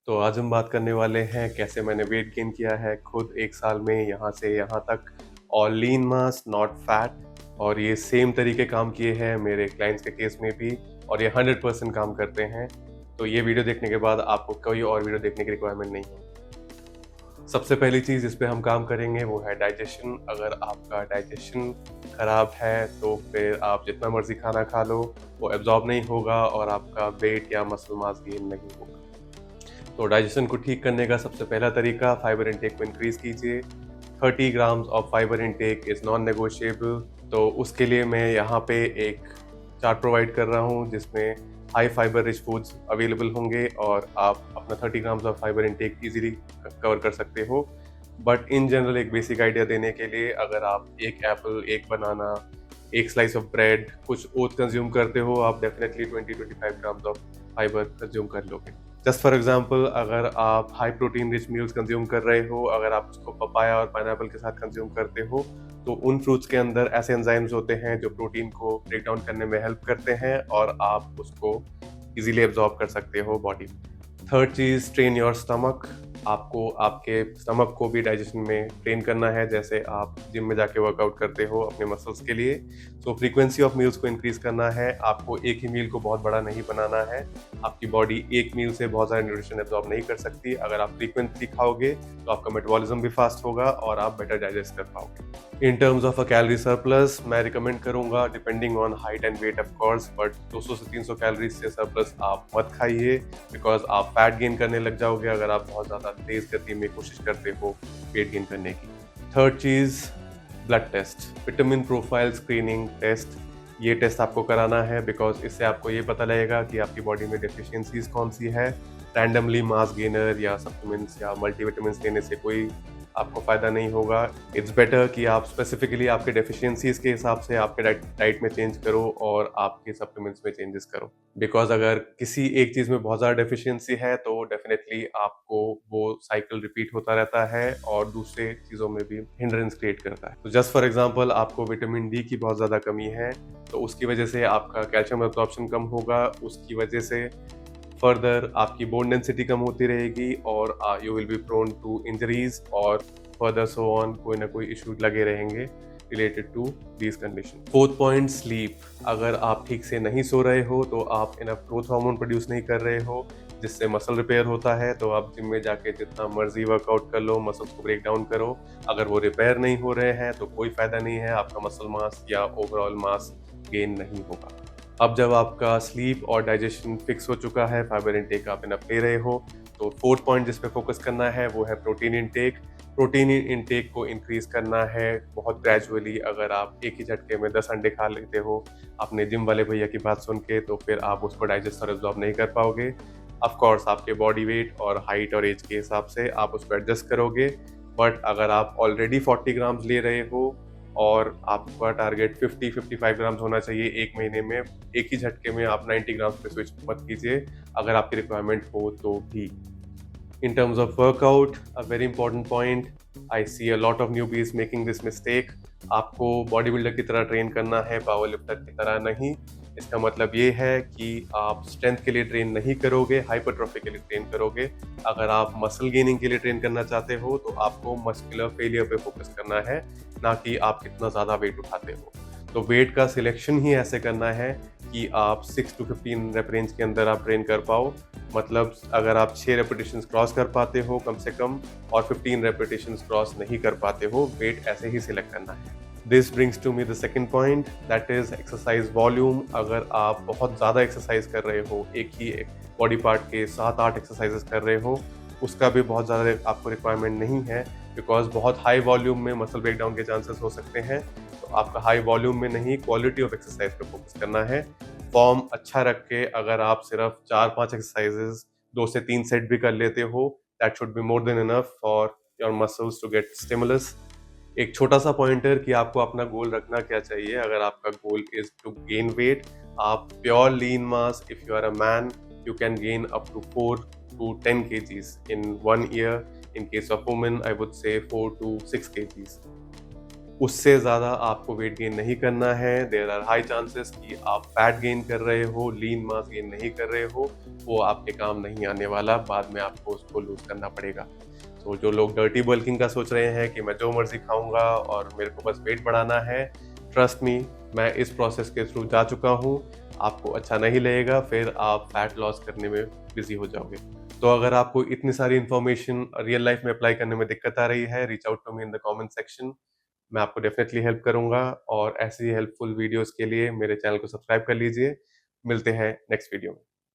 तो आज हम बात करने वाले हैं कैसे मैंने वेट गेन किया है खुद 1 साल में यहाँ से यहाँ तक और लीन मास नॉट फैट। और ये सेम तरीके काम किए हैं मेरे क्लाइंट्स के केस में भी और ये 100% काम करते हैं। तो ये वीडियो देखने के बाद आपको कोई और वीडियो देखने की रिक्वायरमेंट नहीं है। सबसे पहली चीज़ इस पे हम काम करेंगे वो है डाइजेशन। अगर आपका डाइजेशन खराब है तो फिर आप जितना मर्जी खाना खा लो वो एब्जॉर्ब नहीं होगा और आपका वेट या मसल मास गेन नहीं होगा। तो डाइजेशन को ठीक करने का सबसे पहला तरीका फाइबर इनटेक को इंक्रीज कीजिए। 30 grams of fibre intake is non negotiable. तो उसके लिए मैं यहाँ पे एक चार्ट प्रोवाइड कर रहा हूँ जिसमें high fibre rich foods available होंगे और आप अपना 30 grams of fibre intake easily cover कर सकते हो। बट इन जनरल एक बेसिक आइडिया देने के लिए अगर आप एक एप्पल, एक बनाना, एक स्लाइस ऑफ ब्रेड, कुछ ओट्स कंज्यूम करते हो आप definitely 20-25 grams of fibre consume कर लोगे। जस्ट फॉर एग्जांपल अगर आप high protein rich meals consume कर रहे हो, अगर आप उसको पपाया और पाइनएप्पल के साथ कंज्यूम करते हो तो उन फ्रूट्स के अंदर ऐसे एंजाइम्स होते हैं जो प्रोटीन को ब्रेक डाउन करने में हेल्प करते हैं और आप उसको इजीली एब्जॉर्ब कर सकते हो बॉडी में। Third cheese, train your stomach. आपको आपके स्टमक को भी डाइजेशन में ट्रेन करना है जैसे आप जिम में जाके वर्कआउट करते हो अपने मसल्स के लिए। सो फ्रीक्वेंसी ऑफ मील्स को इंक्रीज करना है। आपको एक ही मील को बहुत बड़ा नहीं बनाना है। आपकी बॉडी एक मील से बहुत सारा न्यूट्रिशन एब्जॉर्ब नहीं कर सकती। अगर आप फ्रीक्वेंटली खाओगे तो आपका मेटाबॉलिज्म भी फास्ट होगा और आप बेटर डाइजेस्ट कर पाओगे। In terms of a calorie surplus मैं रिकमेंड करूंगा depending on height and weight of course, but 200 से 300 कैलोरीज से सरप्लस आप मत खाइए बिकॉज आप फैट गेन करने लग जाओगे अगर आप बहुत ज़्यादा तेज गति में कोशिश करते हो वेट गेन करने की। थर्ड चीज़, blood test, vitamin profile screening test. ये टेस्ट आपको कराना है बिकॉज इससे आपको ये पता लगेगा कि आपकी बॉडी में डेफिशिएंसीज कौन सी है। रैंडमली मास गेनर या सप्लीमेंट्स या मल्टीविटामिन्स लेने से कोई आपको फ़ायदा नहीं होगा। इट्स बेटर कि आप स्पेसिफिकली आपके डेफिशिएंसीज के हिसाब से आपके डाइट में चेंज करो और आपके सप्लीमेंट्स में चेंजेस करो। बिकॉज अगर किसी एक चीज़ में बहुत ज़्यादा डेफिशिएंसी है तो डेफिनेटली आपको वो साइकिल रिपीट होता रहता है और दूसरे चीज़ों में भी हिंड्रेंस क्रिएट करता है। तो जस्ट फॉर एग्जांपल आपको विटामिन डी की बहुत ज़्यादा कमी है तो उसकी वजह से आपका कैल्शियम एब्जॉर्प्शन कम होगा। उसकी वजह से फर्दर आपकी बोन डेंसिटी कम होती रहेगी और you will be prone to injuries और फर्दर सो ऑन कोई ना कोई इशू लगे रहेंगे related to these condition. Fourth point, sleep. अगर आप ठीक से नहीं सो रहे हो तो आप इनफ ग्रोथ हार्मोन प्रोड्यूस नहीं कर रहे हो जिससे मसल रिपेयर होता है। तो आप जिम में जाके जितना मर्जी वर्कआउट कर लो, मसल्स को ब्रेक डाउन करो, अगर वो रिपेयर नहीं हो रहे हैं तो कोई फायदा नहीं है, आपका मसल मास या ओवरऑल मास गेन नहीं होगा। अब जब आपका स्लीप और डाइजेशन फिक्स हो चुका है, फाइबर इनटेक आप इनफ ले रहे हो, तो फोर्थ पॉइंट जिस पे फोकस करना है वो है प्रोटीन इनटेक। प्रोटीन इनटेक को इंक्रीज करना है बहुत ग्रेजुअली। अगर आप एक ही झटके में 10 अंडे खा लेते हो अपने जिम वाले भैया की बात सुन के तो फिर आप उसको डाइजेस्ट और एब्जॉर्ब नहीं कर पाओगे। ऑफ कोर्स आपके बॉडी वेट और हाइट और एज के हिसाब से आप उसको एडजस्ट करोगे। बट अगर आप ऑलरेडी 40 ग्राम्स ले रहे हो और आपका टारगेट 50-55 ग्राम्स होना चाहिए एक महीने में, एक ही झटके में आप 90 ग्राम्स पे स्विच मत कीजिए अगर आपकी रिक्वायरमेंट हो तो भी। In terms of workout, a very important point, I see a lot of newbies making this mistake. आपको बॉडी बिल्डर की तरह ट्रेन करना है, पावर लिफ्टर की तरह नहीं। इसका मतलब ये है कि आप स्ट्रेंथ के लिए ट्रेन नहीं करोगे, हाइपरट्रॉफी के लिए ट्रेन करोगे। अगर आप मसल गेनिंग के लिए ट्रेन करना चाहते हो तो आपको मस्कुलर फेलियर पे फोकस करना है, ना कि आप कितना ज़्यादा वेट उठाते हो। तो वेट का सिलेक्शन ही ऐसे करना है कि आप 6 to 15 रेप रेंज के अंदर आप ट्रेन कर पाओ। मतलब अगर आप 6 रेपिटेशंस क्रॉस कर पाते हो कम से कम और 15 रेपिटेशंस क्रॉस नहीं कर पाते हो, वेट ऐसे ही सिलेक्ट करना है। This brings to me the second point, that is exercise volume. अगर आप बहुत ज़्यादा एक्सरसाइज कर रहे हो, एक ही बॉडी पार्ट के 7-8 एक्सरसाइजेस कर रहे हो, उसका भी बहुत ज़्यादा आपको रिक्वायरमेंट नहीं है बिकॉज बहुत हाई वॉल्यूम में मसल ब्रेकडाउन के चांसेस हो सकते हैं। तो आपका हाई वॉल्यूम में नहीं, क्वालिटी ऑफ एक्सरसाइज पे फोकस करना है। फॉर्म अच्छा रख के अगर आप सिर्फ 4-5 एक्सरसाइजेस 2 से 3 सेट भी कर लेते हो, that should be more than enough for your muscles to get stimulus. एक छोटा सा पॉइंटर कि आपको अपना गोल रखना क्या चाहिए। अगर आपका goal is to gain weight, आप pure lean mass, if you are a man you can gain up to 4 to 10 kgs in 1 year. In case of women, I would say 4 to 6 kgs. उससे ज़्यादा आपको weight gain नहीं करना है। There are high chances कि आप fat gain कर रहे हो, लीन मास गेन नहीं कर रहे हो, वो आपके काम नहीं आने वाला, बाद में आपको उसको लूज़ करना पड़ेगा। तो जो लोग डर्टी बल्किंग का सोच रहे हैं कि मैं जो मर्ज़ी खाऊँगा और मेरे को बस वेट बढ़ाना है, ट्रस्ट मी, मैं इस प्रोसेस के थ्रू जा चुका हूँ। आपको अच्छा नहीं लगेगा, फिर आप फैट लॉस करने में बिज़ी हो जाओगे। तो अगर आपको इतनी सारी इन्फॉर्मेशन रियल लाइफ़ में अप्लाई करने में दिक्कत आ रही है, reach out to me in the comment section. मैं आपको डेफ़िनेटली हेल्प करूँगा और ऐसी ही हेल्पफुल वीडियोज़ के लिए मेरे चैनल को सब्सक्राइब कर लीजिए। मिलते हैं नेक्स्ट वीडियो में।